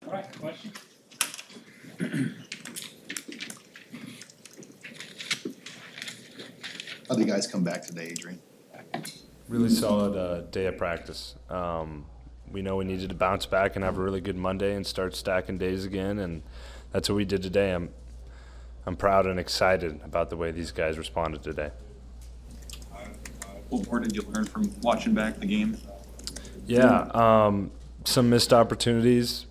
All right, question. How do you guys come back today, Adrian? Really solid day of practice. We know we needed to bounce back and have a really good Monday and start stacking days again, and that's what we did today. I'm proud and excited about the way these guys responded today. What more did you learn from watching back the game? Yeah, some missed opportunities,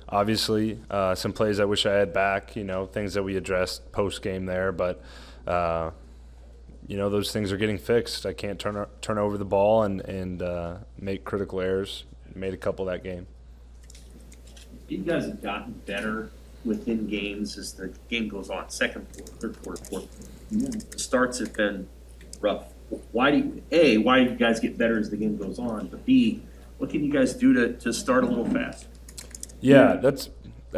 obviously. Some plays I wish I had back, things that we addressed post-game there. But, those things are getting fixed. I can't turn over the ball and make critical errors. Made a couple that game. You guys have gotten better within games as the game goes on. Second quarter, third quarter, fourth quarter. The starts have been rough. Why do you guys get better as the game goes on? But B, what can you guys do to start a little fast? Yeah, that's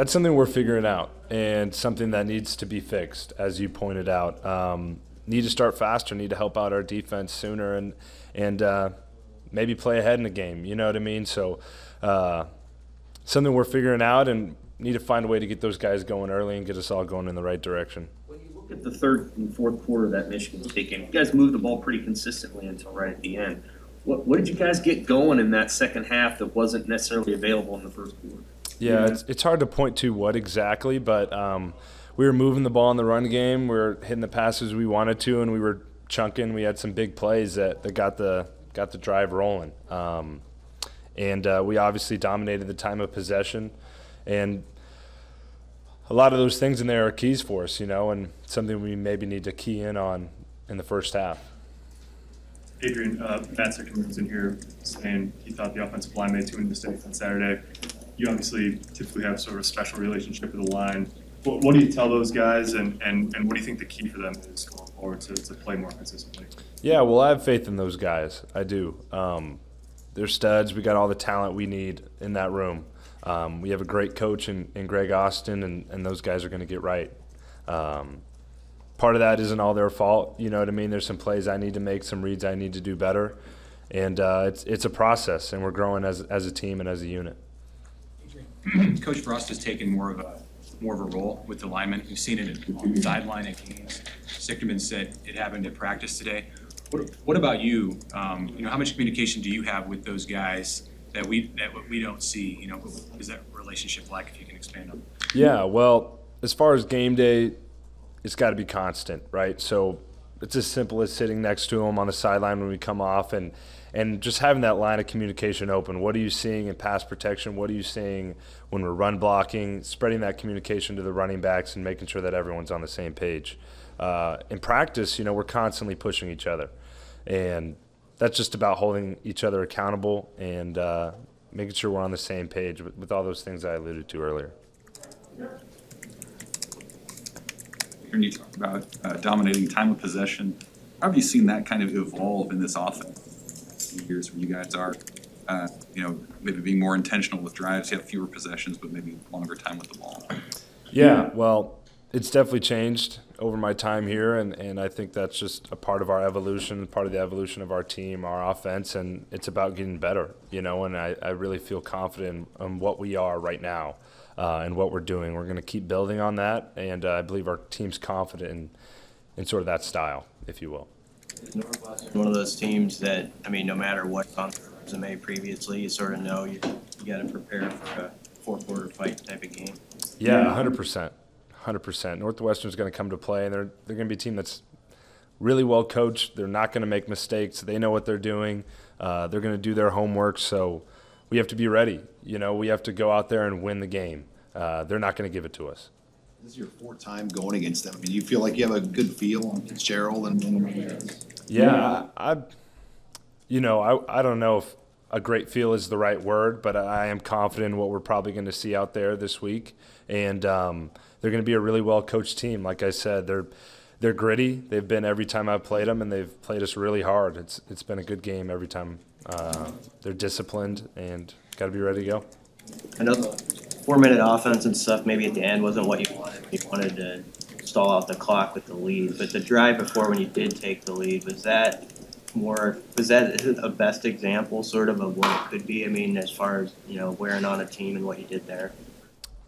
something we're figuring out and something that needs to be fixed, as you pointed out. Need to start faster, need to help out our defense sooner and maybe play ahead in the game, you know what I mean? So something we're figuring out and need to find a way to get those guys going early and get us all going in the right direction. When you look at the third and fourth quarter of that Michigan State game, you guys moved the ball pretty consistently until right at the end. What did you guys get going in that second half that wasn't necessarily available in the first quarter? Yeah, it's hard to point to what exactly, but we were moving the ball in the run game. We were hitting the passes we wanted to, and we were chunking. We had some big plays that got the drive rolling. And we obviously dominated the time of possession. And a lot of those things in there are keys for us, and something we maybe need to key in on in the first half. Adrian, Matt Sept was in here saying he thought the offensive line made too many mistakes on Saturday. You obviously typically have sort of a special relationship with the line. What do you tell those guys, and what do you think the key for them is going forward to play more consistently? Yeah, well, I have faith in those guys. I do. They're studs. We got all the talent we need in that room. We have a great coach in Greg Austin, and those guys are going to get right. Part of that isn't all their fault. You know what I mean? There's some plays I need to make, some reads I need to do better. And it's a process, and we're growing as a team and as a unit. Coach Frost has taken more of a role with the linemen. We've seen it on the sideline at games. Sichterman said it happened at practice today. What about you? How much communication do you have with those guys that we don't see? What is that relationship like, if you can expand on it? Yeah, well, as far as game day, it's got to be constant, right? So it's as simple as sitting next to them on the sideline when we come off and just having that line of communication open. What are you seeing in pass protection? What are you seeing when we're run blocking? Spreading that communication to the running backs and making sure that everyone's on the same page. In practice, we're constantly pushing each other. And that's just about holding each other accountable and making sure we're on the same page with all those things I alluded to earlier. Hearing you talk about dominating time of possession, how have you seen that kind of evolve in this offense? Years where you guys are, maybe being more intentional with drives, you have fewer possessions, but maybe longer time with the ball. Yeah, well, it's definitely changed over my time here, and I think that's just a part of our evolution, part of the evolution of our team, our offense, and it's about getting better, and I really feel confident in what we are right now and what we're doing. We're going to keep building on that, and I believe our team's confident in sort of that style, if you will. Northwestern, one of those teams that, no matter what's on the resume previously, you sort of know you got to prepare for a four-quarter fight type of game. Yeah, 100%. 100%. Northwestern's going to come to play, and they're going to be a team that's really well coached. They're not going to make mistakes. They know what they're doing. They're going to do their homework, so we have to be ready. We have to go out there and win the game. They're not going to give it to us. This is your fourth time going against them. You feel like you have a good feel on Fitzgerald and Yeah, I don't know if a great feel is the right word, but I am confident in what we're probably going to see out there this week. And they're going to be a really well-coached team. Like I said, they're gritty. They've been every time I've played them, and they've played us really hard. It's been a good game every time. They're disciplined and got to be ready to go. I know the 4-minute offense and stuff maybe at the end wasn't what you wanted. You wanted to stall out the clock with the lead. But the drive before, when you did take the lead, was that a best example sort of what it could be? As far as, wearing on a team and what you did there?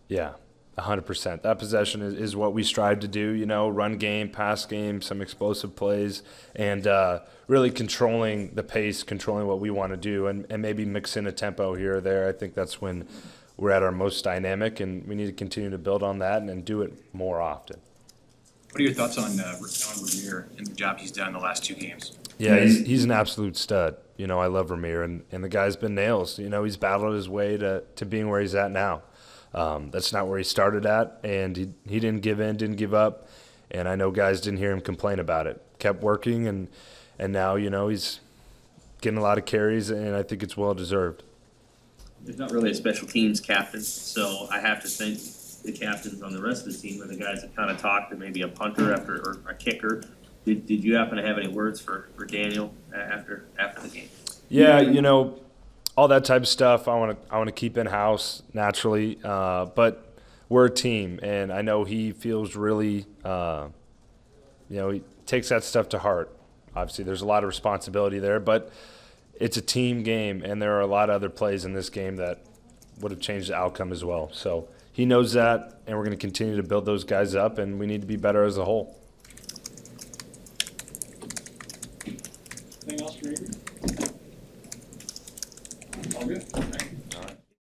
Yeah, 100%. That possession is what we strive to do, you know, run game, pass game, some explosive plays, and really controlling the pace, controlling what we want to do, and maybe mix in a tempo here or there. I think that's when we're at our most dynamic, and we need to continue to build on that and do it more often. What are your thoughts on Ramir and the job he's done the last 2 games? Yeah, he's an absolute stud. You know, I love Ramir, and the guy's been nails. You know, he's battled his way to being where he's at now. That's not where he started at, and he didn't give in, didn't give up, and I know guys didn't hear him complain about it. Kept working, and now, you know, he's getting a lot of carries, and I think it's well-deserved. There's not really a special teams captain, so I have to think the captains on the rest of the team are the guys that kind of talk to maybe a punter or a kicker. Did you happen to have any words for Daniel after the game? Yeah, you know, all that type of stuff I want to keep in house naturally, but we're a team, and I know he feels really, you know, he takes that stuff to heart. Obviously, there's a lot of responsibility there, but it's a team game, and there are a lot of other plays in this game that would have changed the outcome as well. So he knows that, and we're going to continue to build those guys up, and we need to be better as a whole. Anything else for Adrian? All good?